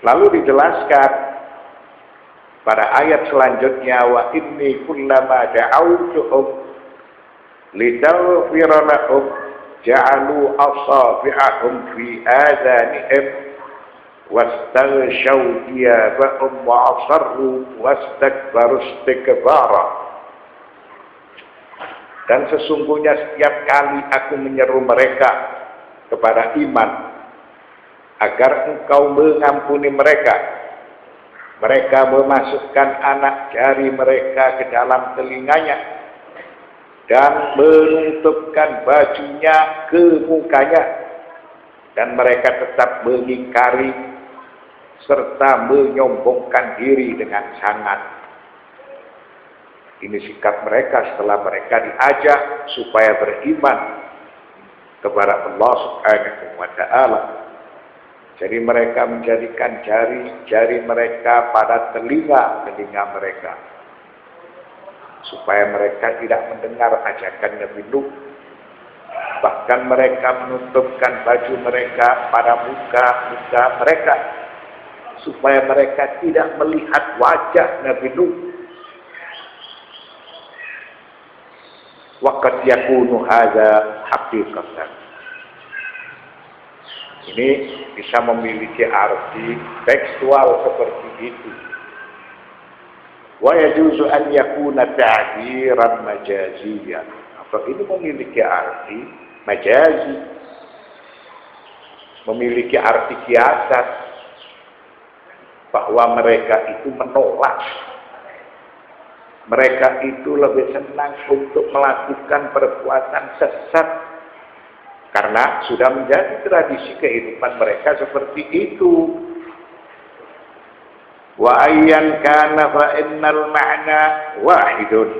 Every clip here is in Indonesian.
Lalu dijelaskan pada ayat selanjutnya, wa inni kullama da'awtuhum litaghfira lahum ja'alu asabi'ahum fi adhanihim wastaghshaw thiyabahum wa asarru wastakbaru istikbara. Dan sesungguhnya setiap kali aku menyeru mereka kepada iman agar engkau mengampuni mereka, mereka memasukkan anak jari mereka ke dalam telinganya dan menutupkan bajunya ke mukanya, dan mereka tetap mengingkari serta menyombongkan diri dengan sangat. Ini sikap mereka setelah mereka diajak supaya beriman kepada Allah Subhanahu wa ta'ala. Jadi mereka menjadikan jari-jari mereka pada telinga mereka, supaya mereka tidak mendengar ajakan Nabi Nuh. Bahkan mereka menutupkan baju mereka pada muka mereka, supaya mereka tidak melihat wajah Nabi Nuh. Waqad yakunu hadza haqiqatan. Ini bisa memiliki arti tekstual seperti itu. Wa yajuzu an yakuna ta'biran majaziyan. Atau ini memiliki arti majazi, memiliki arti kiasan, bahwa mereka itu menolak, mereka itu lebih senang untuk melakukan perbuatan sesat karena sudah menjadi tradisi kehidupan mereka seperti itu. Wa ayyan kana fa innal ma'na wahidun.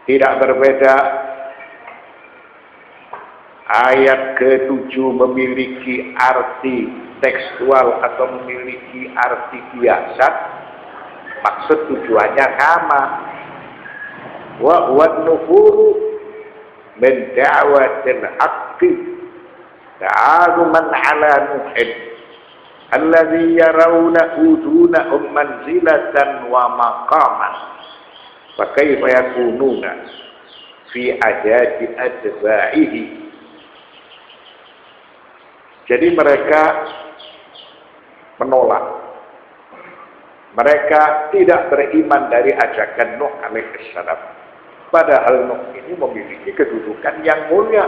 Tidak berbeda, ayat ke-7 memiliki arti tekstual atau memiliki arti biasa, maksud tujuannya sama. Wa huwa nufuru min da'watil haqqi ta'aluman ala nuhin alladhi yarawnahu dunahum manzilatan wa maqaman fa kaifa yakununa fi ajati atba'ihi. Jadi mereka menolak, mereka tidak beriman dari ajakan Nuh alaihissalam, padahal Nuh ini memiliki kedudukan yang mulia.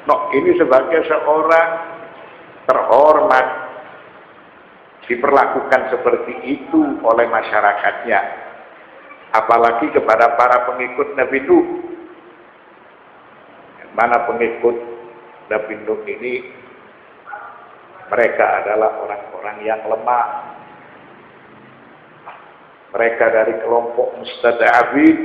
Nuh ini sebagai seorang terhormat diperlakukan seperti itu oleh masyarakatnya, apalagi kepada para pengikut Nabi Nuh. Mana pengikut Nabi Nuh ini, mereka adalah orang-orang yang lemah. Mereka dari kelompok mustada'afin,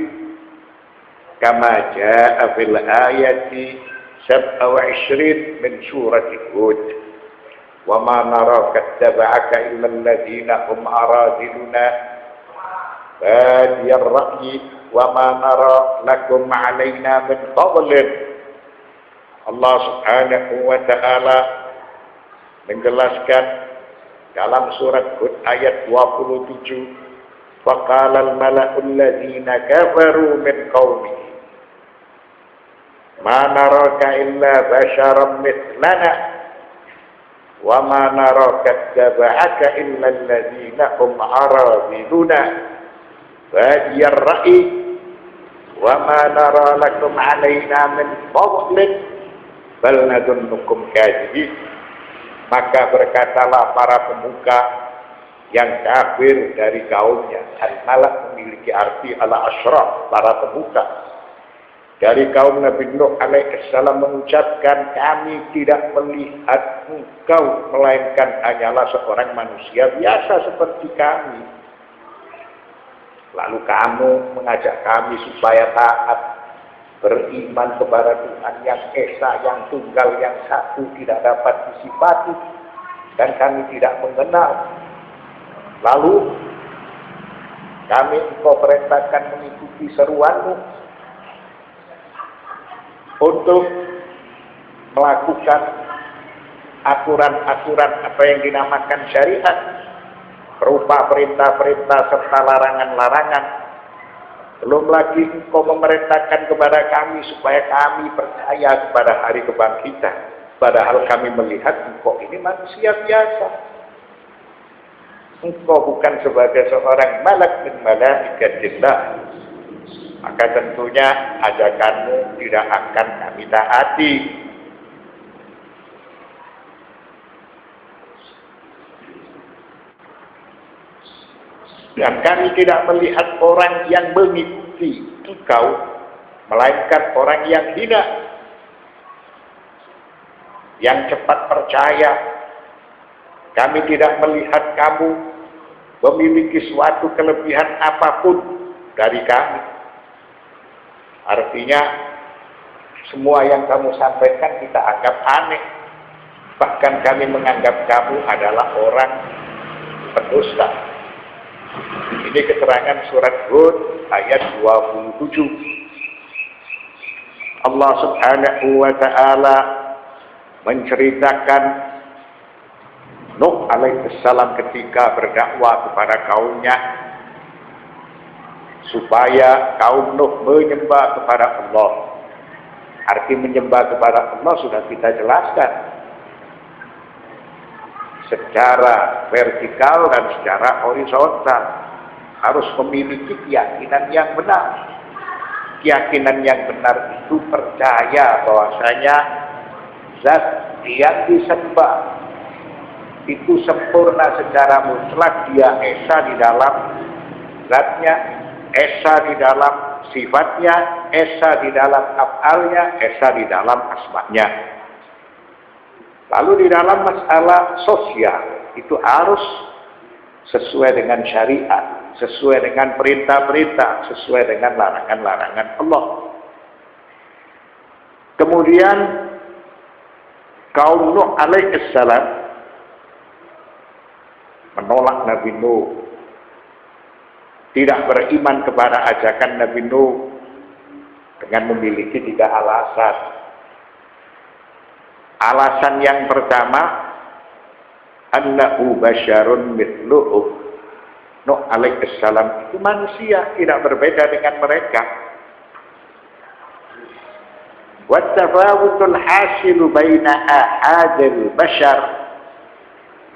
kama jaa fil ayati 27 min surati Hud. Wa ma naraka ittaba'aka illa alladhina hum aradiluna badiyar ra'yi wa ma nara lakum 'alaina min fadlin. Allah Subhanahu wa ta'ala menjelaskan dalam surat Hud ayat 27, faqala al-mala'u alladhina kafaru min qaumihi ma naraka illa basharan mithlana wa ma naraka ittaba'aka illa alladhina hum aradiluna badiyar ra'yi wa ma nara lakum 'alaina min fadlin bal nadunnukum kadhibin. Maka berkatalah para pemuka yang kafir dari kaumnya, al-malak memiliki arti al-ashraf, para pemuka dari kaum Nabi Nuh alaihissalam mengucapkan, kami tidak melihat engkau melainkan hanyalah seorang manusia biasa seperti kami. Lalu kamu mengajak kami supaya taat, beriman kepada Tuhan yang esa, yang tunggal, yang satu, tidak dapat disifati, dan kami tidak mengenal. Lalu kami engkau perintahkan mengikuti seruanmu untuk melakukan aturan-aturan apa yang dinamakan syariat, berupa perintah-perintah serta larangan-larangan. Belum lagi engkau memerintahkan kepada kami supaya kami percaya kepada hari kebangkitan, padahal kami melihat engkau ini manusia biasa. Engkau bukan sebagai seorang malak min malaikatillah, maka tentunya ajakanmu tidak akan kami taati. Dan kami tidak melihat orang yang mengikuti engkau, melainkan orang yang hina, yang cepat percaya. Kami tidak melihat kamu memiliki suatu kelebihan apapun dari kami. Artinya, semua yang kamu sampaikan kita anggap aneh. Bahkan kami menganggap kamu adalah orang pendusta. Ini keterangan surat Hud ayat 27. Allah Subhanahu wa ta'ala menceritakan Nuh alaihissalam ketika berdakwah kepada kaumnya supaya kaum Nuh menyembah kepada Allah. Arti menyembah kepada Allah sudah kita jelaskan secara vertikal dan secara horizontal. Harus memiliki keyakinan yang benar. Keyakinan yang benar itu percaya bahwasanya zat yang disembah itu sempurna secara mutlak. Dia esa di dalam zatnya, esa di dalam sifatnya, esa di dalam af'alnya, esa di dalam asma'nya. Lalu di dalam masalah sosial itu harus sesuai dengan syariat, sesuai dengan perintah-perintah, sesuai dengan larangan-larangan Allah. Kemudian kaum Nuh alaihissalam menolak Nabi Nuh, tidak beriman kepada ajakan Nabi Nuh dengan memiliki 3 alasan. Alasan yang pertama, annahu basyarun mithluhum. Nuh alaihissalam itu manusia, tidak berbeda dengan mereka. Wattafawutul hasilu baina ahadil bashar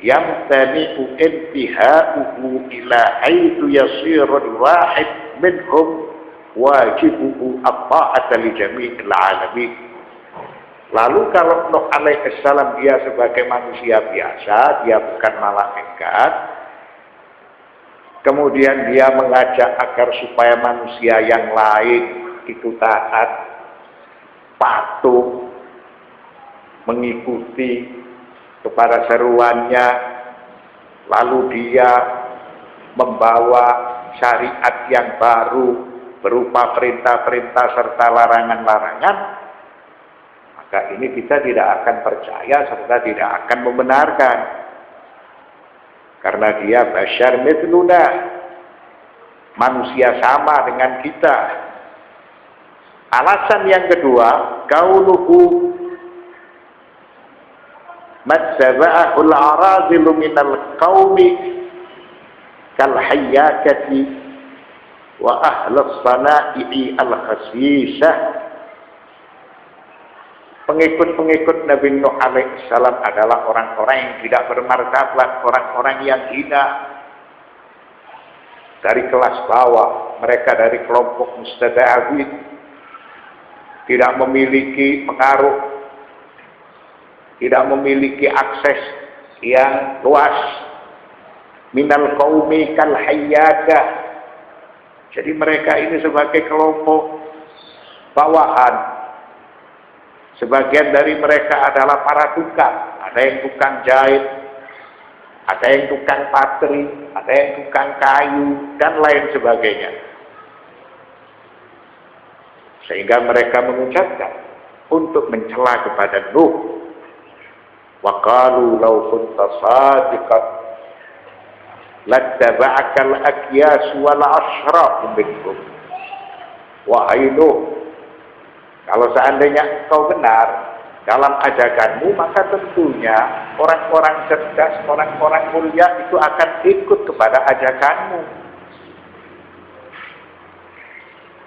yamtani'u intiha'uhu ila haitsu yasirul wahid minhum wajibuhu at-ta'ata li jami'il alamin. Lalu kalau Nuh alaihissalam dia sebagai manusia biasa, dia bukan malaikat, kemudian dia mengajak agar supaya manusia yang lain itu taat, patuh, mengikuti kepada seruannya, lalu dia membawa syariat yang baru berupa perintah-perintah serta larangan-larangan, maka ini kita tidak akan percaya serta tidak akan membenarkan. Karena dia basyar mithluna, manusia sama dengan kita. Alasan yang kedua, kaunuhu madzaba'ahul arazilu minal qaumi kal hayyakati wa ahlus sana'i al-khasisah. Pengikut-pengikut Nabi Nuh alaihissalam adalah orang-orang yang tidak bermartabat, orang-orang yang hina, dari kelas bawah, mereka dari kelompok mustada'afin, tidak memiliki pengaruh, tidak memiliki akses yang luas. Minal qaumi kal hayyaka. Jadi mereka ini sebagai kelompok bawahan. Sebagian dari mereka adalah para tukang. Ada yang tukang jahit, ada yang tukang patri, ada yang tukang kayu, dan lain sebagainya. Sehingga mereka mengucapkan untuk mencela kepada Nuh, wa qalu law kunta sadiqan lattaba'akal akyas wal ashraf minkum. Wahai Nuh, kalau seandainya engkau benar, dalam ajakanmu, maka tentunya orang-orang cerdas, orang-orang mulia itu akan ikut kepada ajakanmu.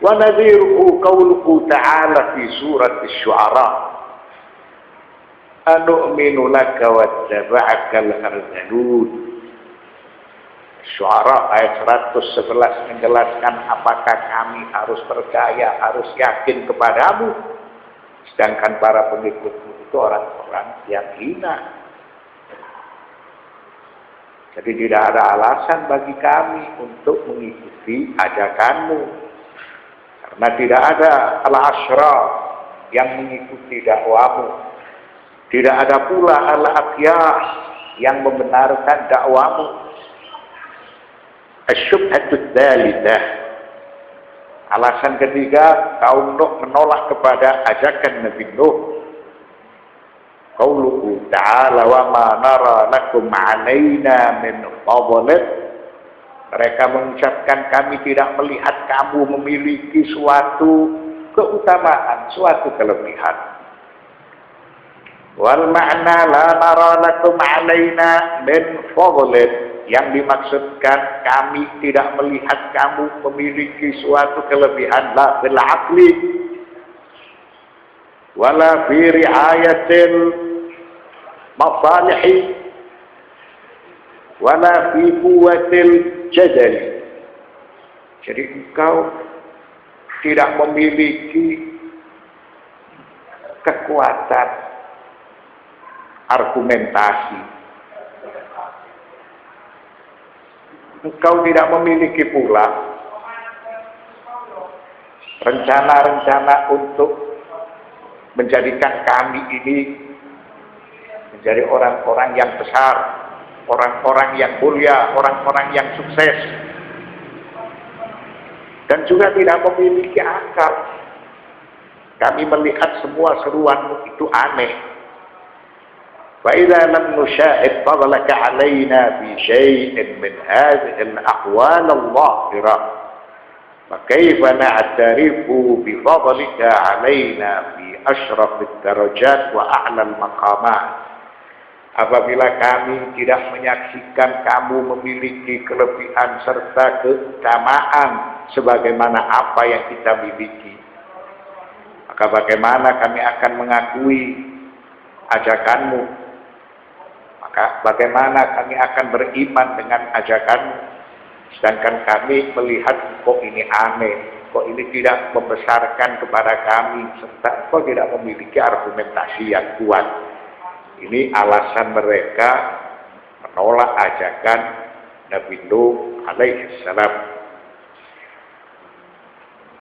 Wa nadhiruhu qawluhu ta'ala fi surat Asy-Syu'ara, anu'minu laka wattaba'akal ardalun. Syu'ara ayat 111 menjelaskan apakah kami harus percaya, harus yakin kepadamu, sedangkan para pengikutmu itu orang-orang yang hina. Jadi tidak ada alasan bagi kami untuk mengikuti ajakanmu, karena tidak ada al-asyraf yang mengikuti dakwamu, tidak ada pula al-aqyas yang membenarkan dakwamu. Asy-syubhatud dzalitsah, alasan ketiga kaum Nuh menolak kepada ajakan Nabi Nuh. Qauluhu ta'ala wa ma nara lakum 'alaina min fadlin. Mereka mengucapkan kami tidak melihat kamu memiliki suatu keutamaan, suatu kelebihan. Wal ma'na la nara lakum 'alaina min fadlin, yang dimaksudkan kami tidak melihat kamu memiliki suatu kelebihan, la bil aqli wala fi riayatil masalihi wala fi quwwatil jadali. Jadi engkau tidak memiliki kekuatan argumentasi, engkau tidak memiliki pula rencana-rencana untuk menjadikan kami ini menjadi orang-orang yang besar, orang-orang yang mulia, orang-orang yang sukses, dan juga tidak memiliki akal. Kami melihat semua seruanmu itu aneh. فإذا لم نشاهد فضلك علينا في شيء من هذه الأحوال الظاهرة فكيف نعترف بفضلك علينا في أشرف الدرجات وأعلى المقامات. Apabila kami tidak menyaksikan kamu memiliki kelebihan serta keutamaan sebagaimana apa yang kita miliki, maka bagaimana kami akan mengakui ajakanmu? Maka bagaimana kami akan beriman dengan ajakanmu, sedangkan kami melihat kok ini aneh, kok ini tidak membesarkan kepada kami, serta kok tidak memiliki argumentasi yang kuat. Ini alasan mereka menolak ajakan Nabi Nuh alaihi salam.